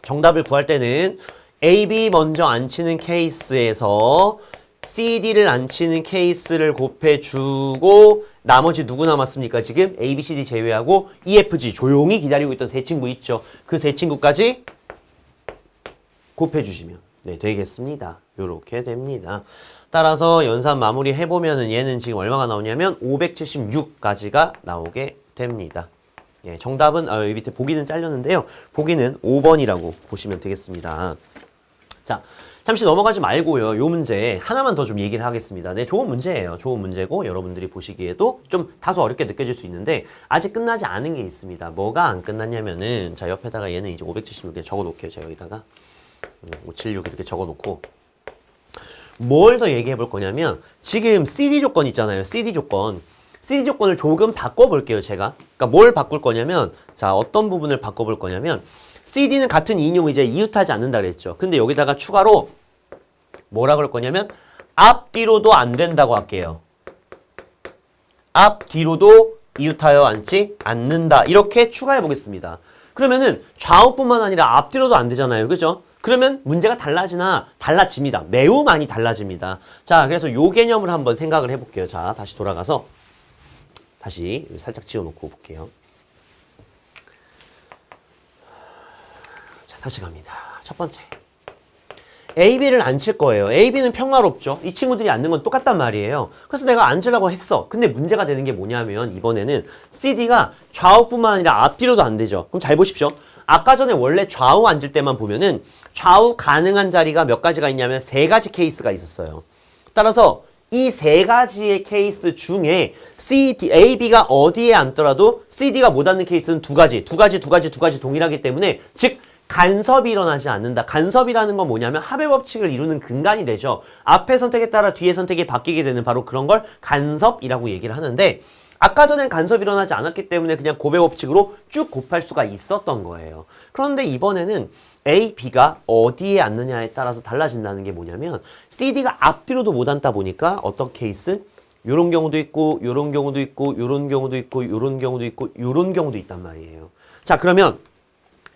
정답을 구할 때는 A, B 먼저 앉히는 케이스에서 CD를 앉히는 케이스를 곱해주고 나머지 누구 남았습니까? 지금 A, B, C, D 제외하고 E, F, G 조용히 기다리고 있던 세 친구 있죠. 그 세 친구까지 곱해주시면 네, 되겠습니다. 요렇게 됩니다. 따라서 연산 마무리 해보면은 얘는 지금 얼마가 나오냐면 576까지가 나오게 됩니다. 예, 정답은 여기 밑에 보기는 잘렸는데요. 보기는 5번이라고 보시면 되겠습니다. 자, 잠시 넘어가지 말고요. 요 문제 하나만 더 좀 얘기를 하겠습니다. 네, 좋은 문제예요. 좋은 문제고 여러분들이 보시기에도 좀 다소 어렵게 느껴질 수 있는데 아직 끝나지 않은 게 있습니다. 뭐가 안 끝났냐면은 자, 옆에다가 얘는 이제 576에 적어 놓을게요. 제가 여기다가 576 이렇게 적어 놓고 뭘 더 얘기해 볼 거냐면 지금 CD 조건 있잖아요. CD 조건. CD 조건을 조금 바꿔 볼게요, 제가. 그러니까 뭘 바꿀 거냐면 자, 어떤 부분을 바꿔 볼 거냐면 CD는 같은 인용 의자에 이웃하지 않는다 그랬죠. 근데 여기다가 추가로 뭐라 그럴 거냐면 앞뒤로도 안 된다고 할게요. 앞뒤로도 이웃하여 앉지 않는다. 이렇게 추가해 보겠습니다. 그러면은 좌우뿐만 아니라 앞뒤로도 안 되잖아요. 그죠? 그러면 문제가 달라집니다. 매우 많이 달라집니다. 자, 그래서 요 개념을 한번 생각을 해볼게요. 자, 다시 돌아가서 다시 살짝 지워놓고 볼게요. 자, 다시 갑니다. 첫 번째. A, B를 앉힐 거예요. A, B는 평화롭죠. 이 친구들이 앉는 건 똑같단 말이에요. 그래서 내가 앉으라고 했어. 근데 문제가 되는 게 뭐냐면 이번에는 CD가 좌우뿐만 아니라 앞뒤로도 안 되죠. 그럼 잘 보십시오. 아까 전에 원래 좌우 앉을 때만 보면은 좌우 가능한 자리가 몇 가지가 있냐면 3가지 케이스가 있었어요. 따라서 이 세 가지의 케이스 중에 A, B가 어디에 앉더라도 CD가 못 앉는 케이스는 두 가지 동일하기 때문에 즉 간섭이 일어나지 않는다. 간섭이라는 건 뭐냐면 합의 법칙을 이루는 근간이 되죠. 앞의 선택에 따라 뒤의 선택이 바뀌게 되는 바로 그런 걸 간섭이라고 얘기를 하는데 아까 전엔 간섭이 일어나지 않았기 때문에 그냥 곱의 법칙으로 쭉 곱할 수가 있었던 거예요. 그런데 이번에는 A, B가 어디에 앉느냐에 따라서 달라진다는 게 뭐냐면 CD가 앞뒤로도 못 앉다 보니까 어떤 케이스? 요런 경우도 있고 요런 경우도 있고 요런 경우도 있고 요런 경우도 있고 요런 경우도 있단 말이에요. 자, 그러면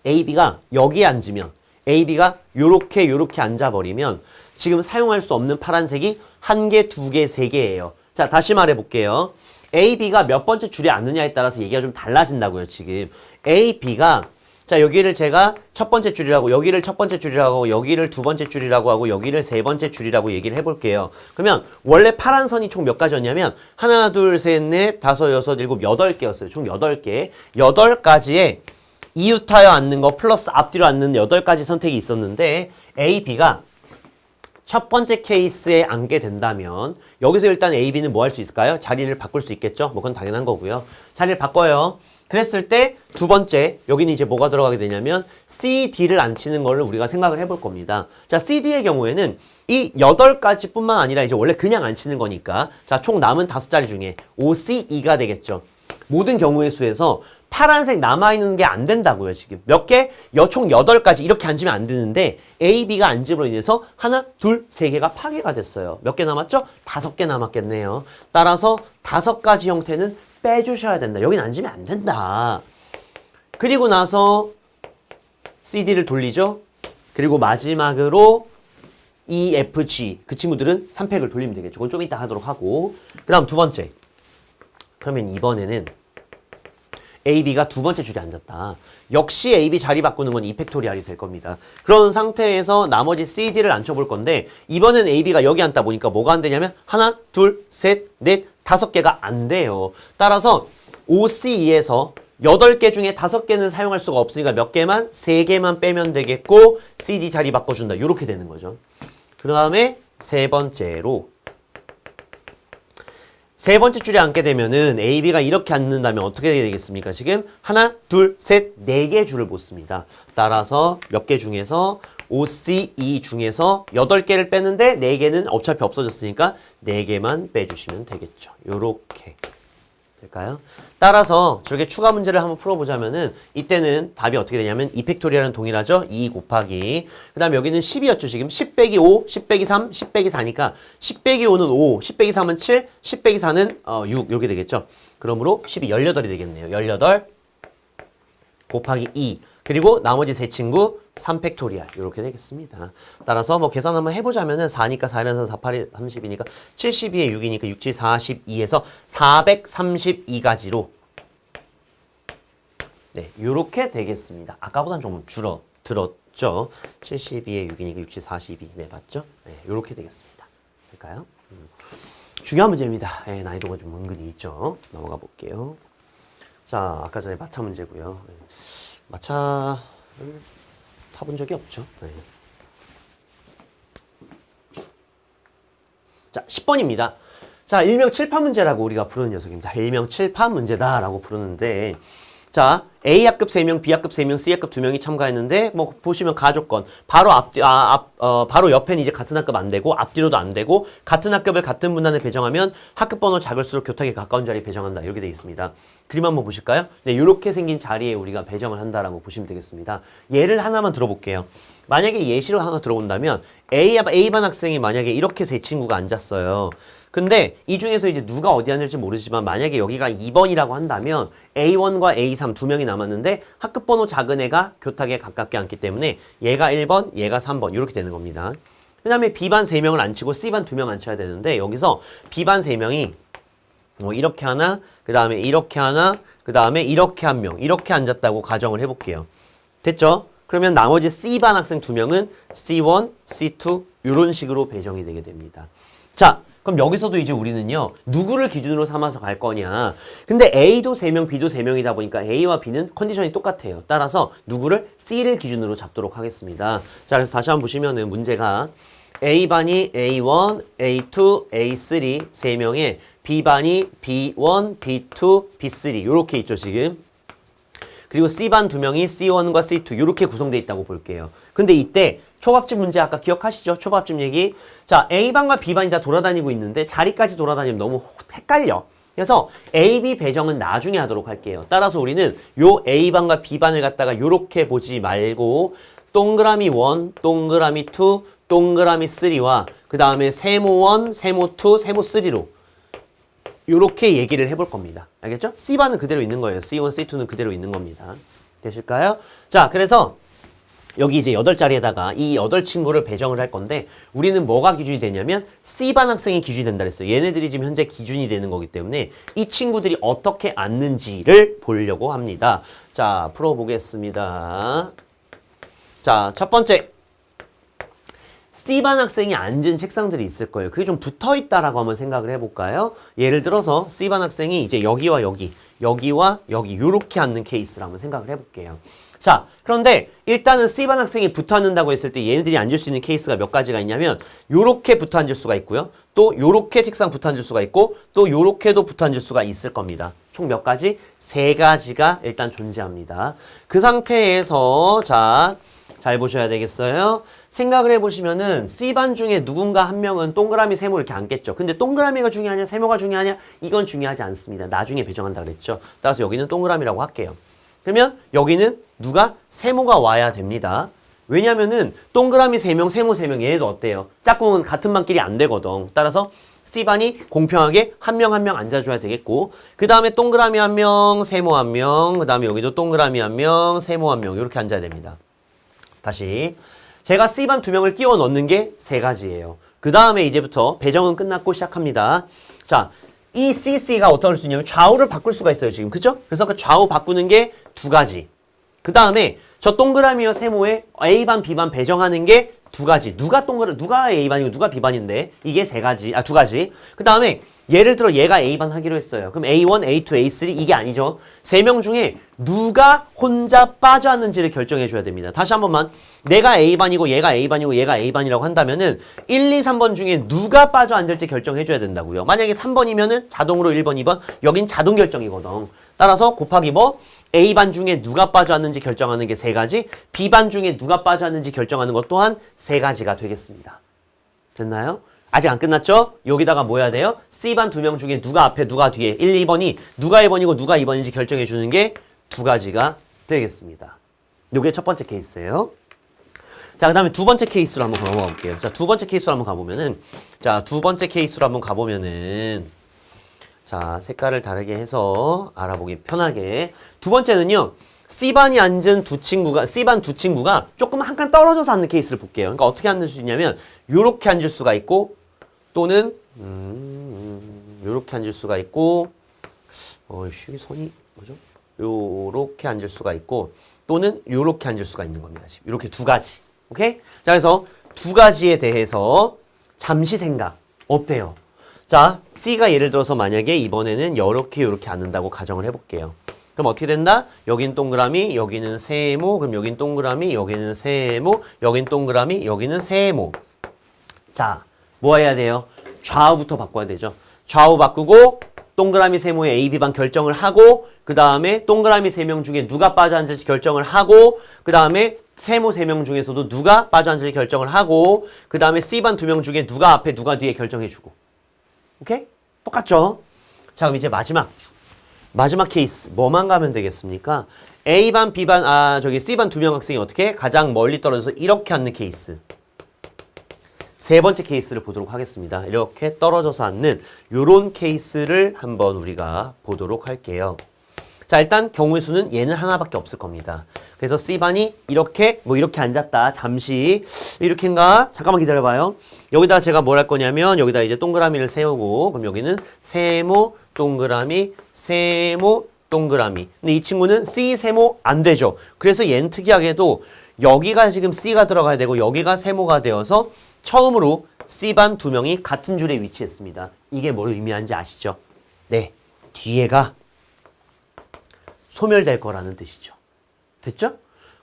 A, B가 여기에 앉으면 A, B가 요렇게 앉아버리면 지금 사용할 수 없는 파란색이 한 개, 두 개, 세 개예요. 자, 다시 말해볼게요. A, B가 몇 번째 줄에 앉느냐에 따라서 얘기가 좀 달라진다고요, 지금. A, B가 자, 여기를 제가 첫 번째 줄이라고, 여기를 첫 번째 줄이라고, 여기를 두 번째 줄이라고 하고, 여기를 세 번째 줄이라고 얘기를 해볼게요. 그러면 원래 파란 선이 총 몇 가지였냐면 하나, 둘, 셋, 넷, 다섯, 여섯, 일곱, 8개였어요. 총 8개. 8가지에 이웃하여 앉는 거 플러스 앞뒤로 앉는 8가지 선택이 있었는데 A, B가 첫 번째 케이스에 앉게 된다면 여기서 일단 A, B는 뭐 할 수 있을까요? 자리를 바꿀 수 있겠죠? 뭐 그건 당연한 거고요. 자리를 바꿔요. 그랬을 때 두 번째, 여기는 이제 뭐가 들어가게 되냐면 C, D를 앉히는 거를 우리가 생각을 해볼 겁니다. 자, C, D의 경우에는 이 8가지 뿐만 아니라 이제 원래 그냥 앉히는 거니까 자, 총 남은 5자리 중에 O, C, E가 되겠죠. 모든 경우의 수에서 파란색 남아있는 게 안 된다고요, 지금. 몇 개? 총 8가지 이렇게 앉으면 안 되는데 A, B가 앉음으로 인해서 하나, 둘, 세 개가 파괴가 됐어요. 몇 개 남았죠? 5개 남았겠네요. 따라서 5가지 형태는 빼주셔야 된다. 여긴 앉으면 안 된다. 그리고 나서 CD를 돌리죠. 그리고 마지막으로 E, F, G 그 친구들은 3팩을 돌리면 되겠죠. 그건 좀 이따 하도록 하고 그 다음 두 번째. 그러면 이번에는 A, B가 두 번째 줄에 앉았다. 역시 A, B 자리 바꾸는 건 2팩토리얼이 될 겁니다. 그런 상태에서 나머지 C, D를 앉혀볼 건데 이번엔 A, B가 여기 앉다 보니까 뭐가 안 되냐면 하나, 둘, 셋, 넷, 5개가 안 돼요. 따라서 O, C, E에서 8개 중에 5개는 사용할 수가 없으니까 몇 개만? 3개만 빼면 되겠고 C, D 자리 바꿔준다. 이렇게 되는 거죠. 그 다음에 세 번째로 세 번째 줄에 앉게 되면은 A, B가 이렇게 앉는다면 어떻게 되겠습니까? 지금 하나, 둘, 셋, 4개 줄을 못 씁니다. 따라서 몇 개 중에서 O, C, E 중에서 8개를 빼는데 4개는 어차피 없어졌으니까 4개만 빼주시면 되겠죠. 요렇게 될까요? 따라서 저렇게 추가 문제를 한번 풀어보자면은 이때는 답이 어떻게 되냐면 2팩토리얼은 동일하죠? 2 곱하기 그 다음에 여기는 10이었죠 지금 10 빼기 5, 10 빼기 3, 10 빼기 4니까 10 빼기 5는 5, 10 빼기 3은 7, 10 빼기 4는 6 이렇게 되겠죠? 그러므로 10이 18이 되겠네요. 18 곱하기 2 그리고 나머지 세 친구 3팩토리얼 이렇게 되겠습니다. 따라서 뭐 계산 한번 해보자면은 4니까 4에서 4, 8이 30이니까 72에 6이니까 6, 7, 42에서 432가지로 네, 요렇게 되겠습니다. 아까보다는 좀 줄어들었죠. 72에 6이니까 6, 7, 42 네, 맞죠? 네, 요렇게 되겠습니다. 될까요? 중요한 문제입니다. 네, 난이도가 좀 은근히 있죠. 넘어가 볼게요. 자, 아까 전에 마차 문제고요. 마차를 타본 적이 없죠. 네. 자, 10번입니다. 자, 일명 칠판 문제라고 우리가 부르는 녀석입니다. 일명 칠판 문제다라고 부르는데 자, A학급 3명, B학급 3명, C학급 2명이 참가했는데 뭐 보시면 가조건 바로 바로 옆에는 이제 같은 학급 안 되고 앞뒤로도 안 되고 같은 학급을 같은 분단에 배정하면 학급 번호 작을수록 교탁에 가까운 자리에 배정한다. 이렇게 되어 있습니다. 그림 한번 보실까요? 네, 이렇게 생긴 자리에 우리가 배정을 한다라고 보시면 되겠습니다. 예를 하나만 들어볼게요. 만약에 예시로 하나 들어본다면 A반 학생이 만약에 이렇게 세 친구가 앉았어요. 근데 이 중에서 이제 누가 어디 앉을지 모르지만 만약에 여기가 2번이라고 한다면 A1과 A3 두 명이 남았는데 학급 번호 작은 애가 교탁에 가깝게 앉기 때문에 얘가 1번, 얘가 3번 이렇게 되는 겁니다. 그 다음에 B반 3명을 앉히고 C반 2명 앉혀야 되는데 여기서 B반 3명이 이렇게 하나, 그 다음에 이렇게 하나, 그 다음에 이렇게 한 명 이렇게 앉았다고 가정을 해볼게요. 됐죠? 그러면 나머지 C반 학생 2명은 C1, C2 이런 식으로 배정이 되게 됩니다. 자, 그럼 여기서도 이제 우리는요 누구를 기준으로 삼아서 갈 거냐. 근데 A도 3명, B도 3명이다 보니까 A와 B는 컨디션이 똑같아요. 따라서 누구를 C를 기준으로 잡도록 하겠습니다. 자, 그래서 다시 한번 보시면은 문제가 A반이 A1, A2, A3 3명에 B반이 B1, B2, B3 이렇게 있죠 지금. 그리고 C반 2명이 C1과 C2 이렇게 구성되어 있다고 볼게요. 근데 이때 초밥집 문제 아까 기억하시죠? 초밥집 얘기. 자, A반과 B반이 다 돌아다니고 있는데 자리까지 돌아다니면 너무 헷갈려. 그래서 A, B 배정은 나중에 하도록 할게요. 따라서 우리는 요 A반과 B반을 갖다가 요렇게 보지 말고 동그라미 1, 동그라미 2, 동그라미 3와 그 다음에 세모 1, 세모 2, 세모 3로 요렇게 얘기를 해볼 겁니다. 알겠죠? C반은 그대로 있는 거예요. C1, C2는 그대로 있는 겁니다. 되실까요? 자, 그래서 여기 이제 8자리에다가 이 8친구를 배정을 할 건데 우리는 뭐가 기준이 되냐면 C반 학생이 기준이 된다 그랬어요. 얘네들이 지금 현재 기준이 되는 거기 때문에 이 친구들이 어떻게 앉는지를 보려고 합니다. 자, 풀어보겠습니다. 자, 첫 번째. C반 학생이 앉은 책상들이 있을 거예요. 그게 좀 붙어있다라고 한번 생각을 해볼까요? 예를 들어서 C반 학생이 이제 여기와 여기, 여기와 여기 요렇게 앉는 케이스를 한번 생각을 해볼게요. 자, 그런데 일단은 C반 학생이 붙어 앉는다고 했을 때 얘네들이 앉을 수 있는 케이스가 몇 가지가 있냐면 요렇게 붙어 앉을 수가 있고요. 또 요렇게 책상 붙어 앉을 수가 있고 또 요렇게도 붙어 앉을 수가 있을 겁니다. 총 몇 가지? 3가지가 일단 존재합니다. 그 상태에서 자, 잘 보셔야 되겠어요. 생각을 해보시면은 C반 중에 누군가 한 명은 동그라미 세모 이렇게 앉겠죠. 근데 동그라미가 중요하냐 세모가 중요하냐 이건 중요하지 않습니다. 나중에 배정한다 그랬죠. 따라서 여기는 동그라미라고 할게요. 그러면 여기는 누가? 세모가 와야 됩니다. 왜냐면은 동그라미 3명, 세모 3명 얘도 어때요? 짝꿍은 같은 반끼리 안 되거든. 따라서 C반이 공평하게 한 명 한 명 앉아줘야 되겠고 그 다음에 동그라미 1명, 세모 1명 그 다음에 여기도 동그라미 1명, 세모 1명 이렇게 앉아야 됩니다. 다시 제가 C반 2명을 끼워 넣는 게 3가지예요. 그 다음에 이제부터 배정은 끝났고 시작합니다. 자, 이 CC가 어떻게 할 수 있냐면 좌우를 바꿀 수가 있어요 지금. 그죠? 그래서 그 좌우 바꾸는 게 2가지. 그 다음에 저 동그라미와 세모에 A반, B반 배정하는 게 2가지. 누가 A반이고 누가 B반인데 이게 2가지. 그 다음에 예를 들어 얘가 A반 하기로 했어요. 그럼 A1, A2, A3 이게 아니죠. 3명 중에 누가 혼자 빠져앉는지를 결정해 줘야 됩니다. 다시 한 번만. 내가 A반이고 얘가 A반이고 얘가 A반이라고 한다면은 1, 2, 3번 중에 누가 빠져앉을지 결정해 줘야 된다고요. 만약에 3번이면은 자동으로 1번, 2번. 여긴 자동 결정이거든. 따라서 곱하기 뭐? A반 중에 누가 빠져앉는지 결정하는 게 3가지, B반 중에 누가 빠져앉는지 결정하는 것 또한 3가지가 되겠습니다. 됐나요? 아직 안 끝났죠? 여기다가 뭐 해야 돼요? C반 2명 중에 누가 앞에 누가 뒤에 1, 2번이 누가 1번이고 누가 2번인지 결정해 주는 게 2가지가 되겠습니다. 이게 첫 번째 케이스예요. 자, 그 다음에 두 번째 케이스로 한번 넘어가 볼게요. 자, 두 번째 케이스로 한번 가보면은 자, 색깔을 다르게 해서 알아보기 편하게. 두 번째는요. C반이 앉은 C반 두 친구가 조금 한 칸 떨어져서 앉는 케이스를 볼게요. 그러니까 어떻게 앉을 수 있냐면 요렇게 앉을 수가 있고 또는 요렇게 앉을 수가 있고 이게 선이 뭐죠? 요렇게 앉을 수가 있고 또는 요렇게 앉을 수가 있는 겁니다. 지금 이렇게 2가지. 오케이? 자, 그래서 2가지에 대해서 잠시 생각. 어때요? 자, C가 예를 들어서 만약에 이번에는 요렇게 앉는다고 가정을 해볼게요. 그럼 어떻게 된다? 여긴 동그라미, 여기는 세모, 그럼 여긴 동그라미, 여기는 세모, 여긴 동그라미, 여기는 세모. 자, 뭐 해야 돼요? 좌우부터 바꿔야 되죠. 좌우 바꾸고 동그라미 세모의 A, B반 결정을 하고 그 다음에 동그라미 3명 중에 누가 빠져앉을지 결정을 하고 그 다음에 세모 3명 중에서도 누가 빠져앉을지 결정을 하고 그 다음에 C반 2명 중에 누가 앞에 누가 뒤에 결정해주고. 오케이? 똑같죠? 자, 그럼 이제 마지막 케이스 뭐만 가면 되겠습니까? A반, B반, C반 2명 학생이 어떻게? 가장 멀리 떨어져서 이렇게 앉는 케이스. 세 번째 케이스를 보도록 하겠습니다. 이렇게 떨어져서 앉는 요런 케이스를 한번 우리가 보도록 할게요. 자, 일단 경우의 수는 얘는 하나밖에 없을 겁니다. 그래서 C반이 이렇게 앉았다. 잠시 이렇게인가? 잠깐만 기다려봐요. 여기다 제가 뭘 할 거냐면 여기다 이제 동그라미를 세우고 그럼 여기는 세모 동그라미 세모 동그라미. 근데 이 친구는 C 세모 안 되죠. 그래서 얘는 특이하게도 여기가 지금 C가 들어가야 되고 여기가 세모가 되어서 처음으로 C반 2명이 같은 줄에 위치했습니다. 이게 뭘 의미하는지 아시죠? 네, 뒤에가 소멸될 거라는 뜻이죠. 됐죠?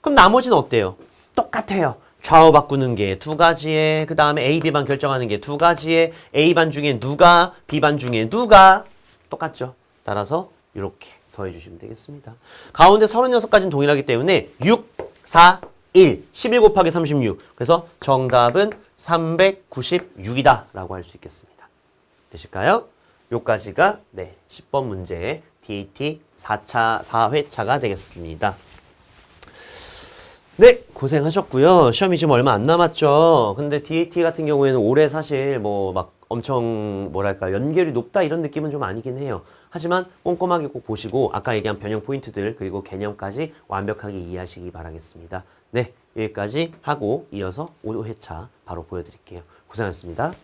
그럼 나머지는 어때요? 똑같아요. 좌우 바꾸는 게 두 가지에 그 다음에 A, B반 결정하는 게 두 가지에 A반 중에 누가 B반 중에 누가 똑같죠. 따라서 이렇게 더해주시면 되겠습니다. 가운데 36가지는 동일하기 때문에 6, 4, 1, 11 곱하기 36. 그래서 정답은 396이다 라고 할 수 있겠습니다. 되실까요? 요까지가 네, 10번 문제 DAT 4회차가 되겠습니다. 네, 고생하셨고요. 시험이 지금 얼마 안 남았죠. 근데 DAT 같은 경우에는 올해 사실 뭐 막 엄청 뭐랄까 연결이 높다 이런 느낌은 좀 아니긴 해요. 하지만 꼼꼼하게 꼭 보시고 아까 얘기한 변형 포인트들 그리고 개념까지 완벽하게 이해하시기 바라겠습니다. 네, 여기까지 하고 이어서 5회차 바로 보여드릴게요. 고생하셨습니다.